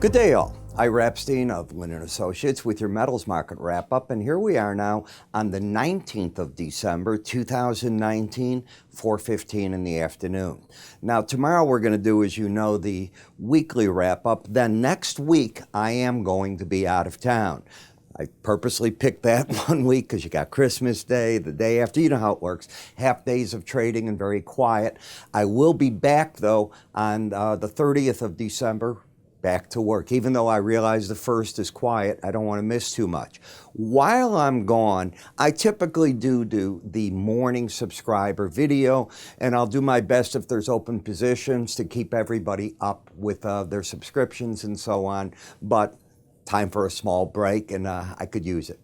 Good day, all. Ira Epstein of Linn & Associates with your metals market wrap-up, and here we are now on the 19th of December, 2019, 4:15 in the afternoon. Now, tomorrow we're going to do, as you know, the weekly wrap-up. Then next week, I am going to be out of town. I purposely picked that one week because you got Christmas Day, the day after. You know how it works. Half days of trading and very quiet. I will be back, though, on the 30th of December, back to work. Even though I realize the first is quiet, I don't want to miss too much. While I'm gone, I typically do the morning subscriber video, and I'll do my best if there's open positions to keep everybody up with their subscriptions and so on. But time for a small break, and I could use it.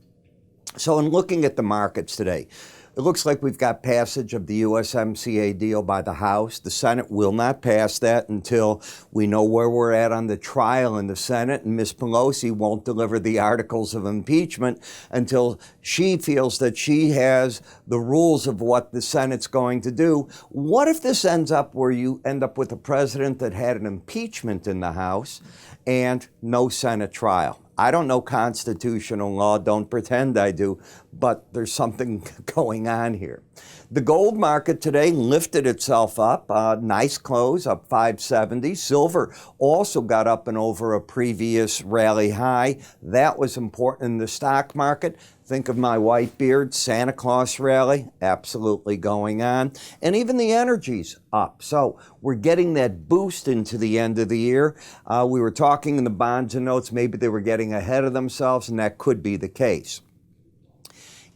So in looking at the markets today, it looks like we've got passage of the USMCA deal by the House. The Senate will not pass that until we know where we're at on the trial in the Senate, and Ms. Pelosi won't deliver the articles of impeachment until she feels that she has the rules of what the Senate's going to do. What if this ends up where you end up with a president that had an impeachment in the House and no Senate trial? I don't know constitutional law, don't pretend I do, but there's something going on here. The gold market today lifted itself up, nice close, up 570. Silver also got up and over a previous rally high. That was important in the stock market. Think of my white beard, Santa Claus rally, absolutely going on. And even the energy's up. So we're getting that boost into the end of the year. We were talking in the bonds and notes, maybe they were getting ahead of themselves, and that could be the case.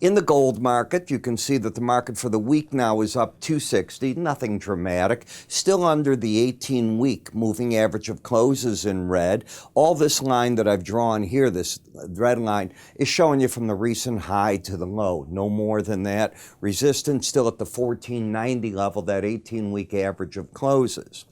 In the gold market, you can see that the market for the week now is up 260, nothing dramatic, still under the 18-week moving average of closes in red. All this line that I've drawn here, this red line, is showing you from the recent high to the low, no more than that. Resistance still at the 1490 level, that 18-week average of closes.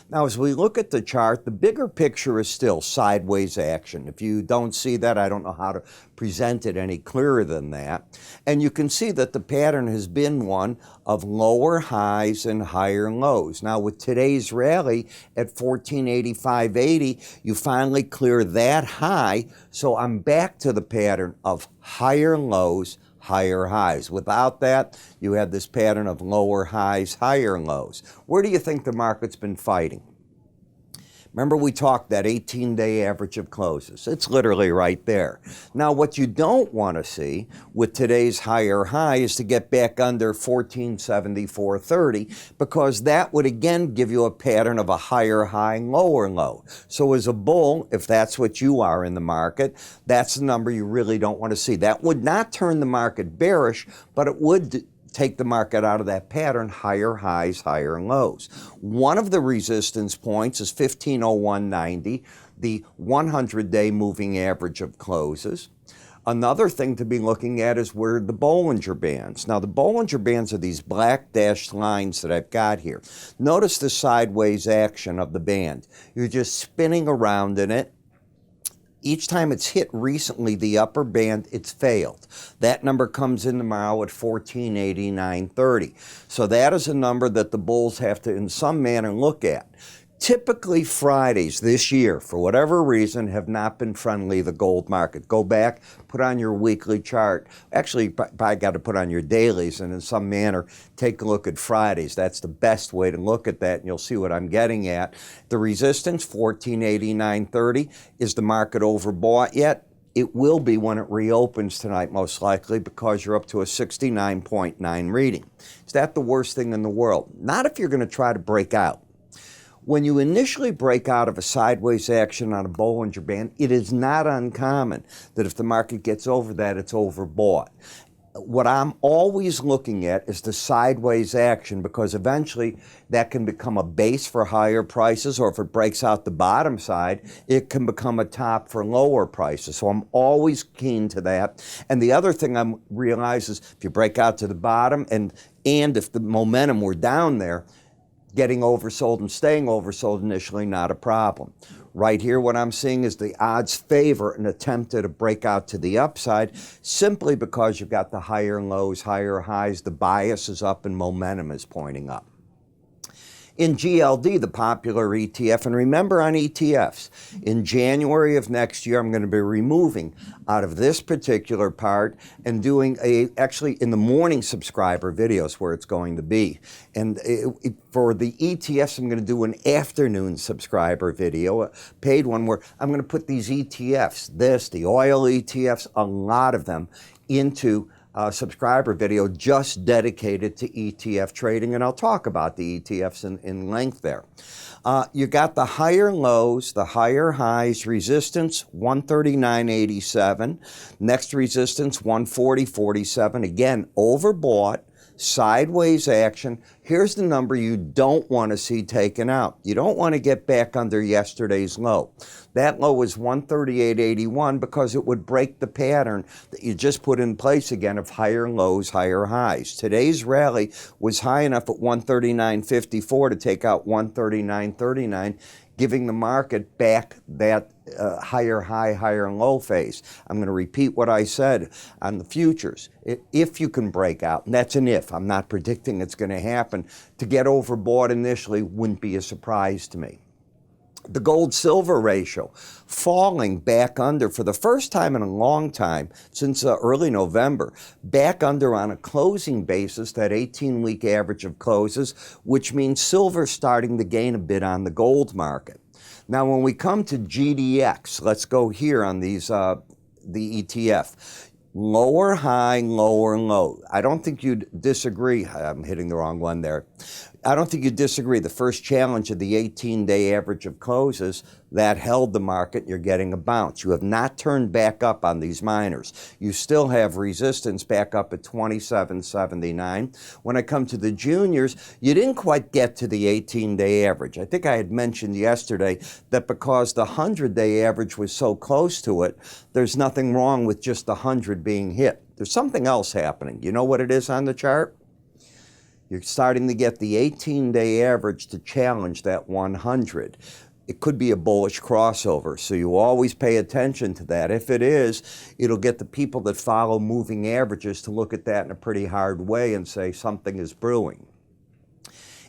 Now, as we look at the chart, the bigger picture is still sideways action. If you don't see that, I don't know how to present it any clearer than that. And you can see that the pattern has been one of lower highs and higher lows. Now, with today's rally at 1485.80, you finally clear that high. So I'm back to the pattern of higher lows, higher highs. Without that, you had this pattern of lower highs, higher lows. Where do you think the market's been fighting? Remember we talked that 18-day average of closes. It's literally right there. Now, what you don't want to see with today's higher high is to get back under 1474.30, because that would again give you a pattern of a higher high, lower low. So as a bull, if that's what you are in the market, that's the number you really don't want to see. That would not turn the market bearish, but it would take the market out of that pattern, higher highs, higher lows. One of the resistance points is 1501.90, the 100-day moving average of closes. Another thing to be looking at is where the Bollinger Bands. Now, the Bollinger Bands are these black dashed lines that I've got here. Notice the sideways action of the band. You're just spinning around in it. Each time it's hit recently, the upper band, it's failed. That number comes in tomorrow at 1489.30. So that is a number that the bulls have to, in some manner, look at. Typically, Fridays this year, for whatever reason, have not been friendly to the gold market. Go back, put on your weekly chart. Actually, probably got to put on your dailies, and in some manner, take a look at Fridays. That's the best way to look at that, and you'll see what I'm getting at. The resistance, 1489.30. Is the market overbought yet? It will be when it reopens tonight, most likely, because you're up to a 69.9 reading. Is that the worst thing in the world? Not if you're going to try to break out. When you initially break out of a sideways action on a Bollinger Band, it is not uncommon that if the market gets over that, it's overbought. What I'm always looking at is the sideways action, because eventually that can become a base for higher prices, or if it breaks out the bottom side, it can become a top for lower prices. So I'm always keen to that. And the other thing I realize is if you break out to the bottom and if the momentum were down there, getting oversold and staying oversold initially, not a problem. Right here, what I'm seeing is the odds favor an attempt at a breakout to the upside, simply because you've got the higher lows, higher highs, the bias is up, and momentum is pointing up. In GLD, the popular ETF, and remember on ETFs, in January of next year, I'm going to be removing out of this particular part and doing actually in the morning subscriber videos where it's going to be. And for the ETFs, I'm going to do an afternoon subscriber video, a paid one, where I'm going to put these ETFs, the oil ETFs, a lot of them, into subscriber video just dedicated to ETF trading, and I'll talk about the ETFs in length there. You got the higher lows, the higher highs, resistance 139.87, next resistance 140.47, again overbought, sideways action. Here's the number you don't want to see taken out. You don't want to get back under yesterday's low. That low was 138.81 because it would break the pattern that you just put in place again of higher lows, higher highs. Today's rally was high enough at 139.54 to take out 139.39, giving the market back that higher high, higher low phase. I'm going to repeat what I said on the futures. If you can break out, and that's an if, I'm not predicting it's going to happen, to get overbought initially wouldn't be a surprise to me. The gold-silver ratio falling back under for the first time in a long time, since early November, back under on a closing basis, that 18-week average of closes, which means silver starting to gain a bit on the gold market. Now, when we come to GDX, let's go here on these the ETF. Lower high, lower low. I don't think you'd disagree. I'm hitting the wrong one there. I don't think you'd disagree. The first challenge of the 18-day average of closes, that held the market. You're getting a bounce. You have not turned back up on these minors. You still have resistance back up at 27.79. When I come to the juniors, you didn't quite get to the 18-day average. I think I had mentioned yesterday that because the 100-day average was so close to it, there's nothing wrong with just the 100 being hit. There's something else happening. You know what it is on the chart? You're starting to get the 18-day average to challenge that 100. It could be a bullish crossover, so you always pay attention to that. If it is, it'll get the people that follow moving averages to look at that in a pretty hard way and say something is brewing.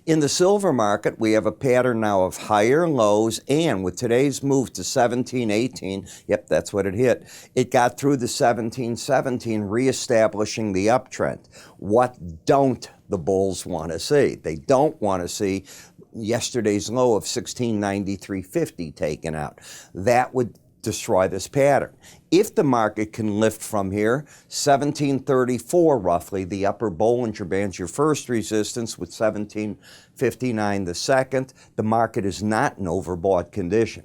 In the silver market, we have a pattern now of higher lows, and with today's move to 17.18, yep, that's what it hit, it got through the 17.17, reestablishing the uptrend. What don't the bulls want to see? They don't want to see yesterday's low of 1693.50 taken out. That would destroy this pattern. If the market can lift from here, 1734 roughly, the upper Bollinger Band's your first resistance, with 1759 the second, the market is not in overbought condition.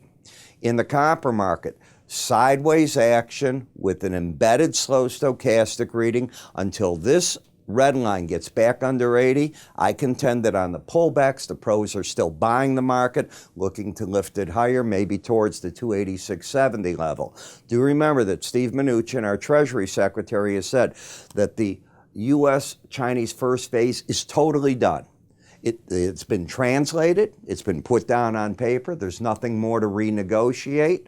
In the copper market, sideways action with an embedded slow stochastic reading until this red line gets back under 80. I contend that on the pullbacks, the pros are still buying the market, looking to lift it higher, maybe towards the 286.70 level. Do remember that Steve Mnuchin, our Treasury Secretary, has said that the U.S.-Chinese first phase is totally done. It's been translated. It's been put down on paper. There's nothing more to renegotiate.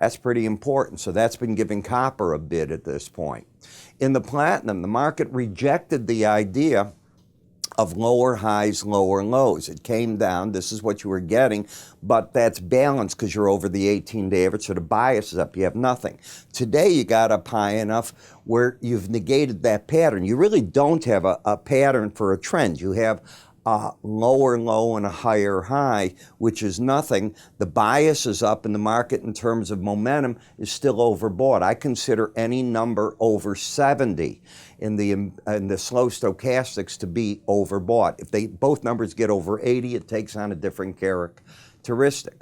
That's pretty important. So that's been giving copper a bid at this point. In the platinum, the market rejected the idea of lower highs, lower lows. It came down. This is what you were getting, but that's balanced because you're over the 18-day average, so the bias is up. You have nothing. Today, you got up high enough where you've negated that pattern. You really don't have a pattern for a trend. You have a lower low and a higher high, which is nothing. The bias is up, and the market in terms of momentum is still overbought. I consider any number over 70 in the slow stochastics to be overbought. If both numbers get over 80, it takes on a different characteristic.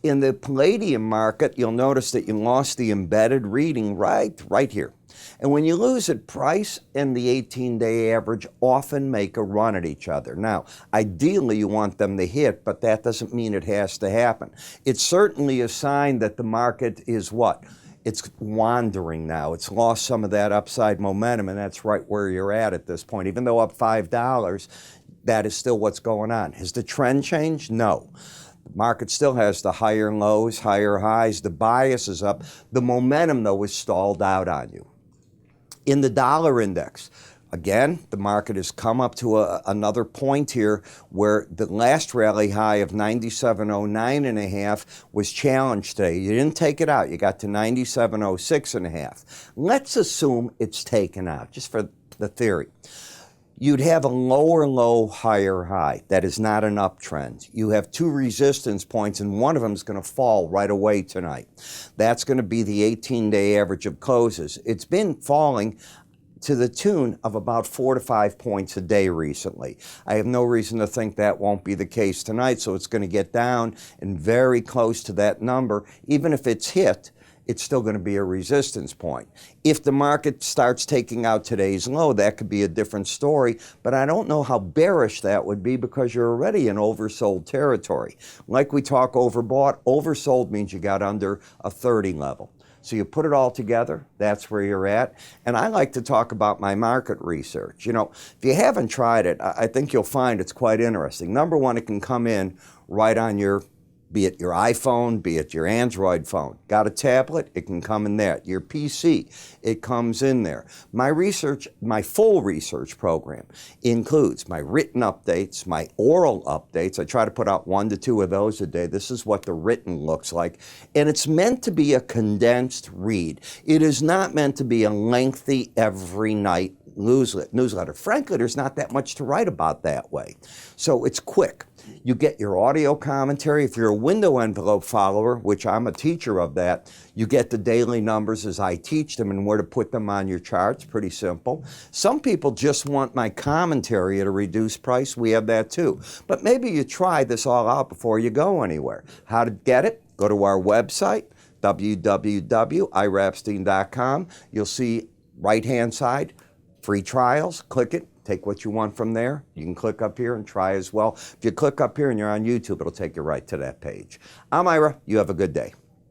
In the palladium market, you'll notice that you lost the embedded reading right here. And when you lose it, price and the 18-day average often make a run at each other. Now, ideally, you want them to hit, but that doesn't mean it has to happen. It's certainly a sign that the market is what? It's wandering now. It's lost some of that upside momentum, and that's right where you're at this point. Even though up $5, that is still what's going on. Has the trend changed? No. The market still has the higher lows, higher highs. The bias is up. The momentum, though, is stalled out on you. In the dollar index, Again, the market has come up to another point here where the last rally high of 97.09.5 was challenged today. You didn't take it out. You got to 97.06.5. Let's assume it's taken out, just for the theory. You'd have a lower low, higher high. That is not an uptrend. You have two resistance points, and one of them is going to fall right away tonight. That's going to be the 18-day average of closes. It's been falling to the tune of about 4 to 5 points a day recently. I have no reason to think that won't be the case tonight, so it's going to get down and very close to that number. Even if it's hit, it's still going to be a resistance point. If the market starts taking out today's low, that could be a different story, but I don't know how bearish that would be because you're already in oversold territory. Like we talk overbought, oversold means you got under a 30 level. So you put it all together, that's where you're at. And I like to talk about my market research. You know, if you haven't tried it, I think you'll find it's quite interesting. Number one, it can come in right on your, be it your iPhone, be it your Android phone. Got a tablet? It can come in there. Your PC, it comes in there. My research, my full research program includes my written updates, my oral updates. I try to put out 1 to 2 of those a day. This is what the written looks like. And it's meant to be a condensed read. It is not meant to be a lengthy every night newsletter. Frankly, there's not that much to write about that way. So it's quick. You get your audio commentary. If you're a window envelope follower, which I'm a teacher of that, you get the daily numbers as I teach them and where to put them on your charts. Pretty simple. Some people just want my commentary at a reduced price. We have that too. But maybe you try this all out before you go anywhere. How to get it? Go to our website, www.iraepstein.com. You'll see right-hand side, free trials. Click it. Take what you want from there. You can click up here and try as well. If you click up here and you're on YouTube, it'll take you right to that page. I'm Ira. You have a good day.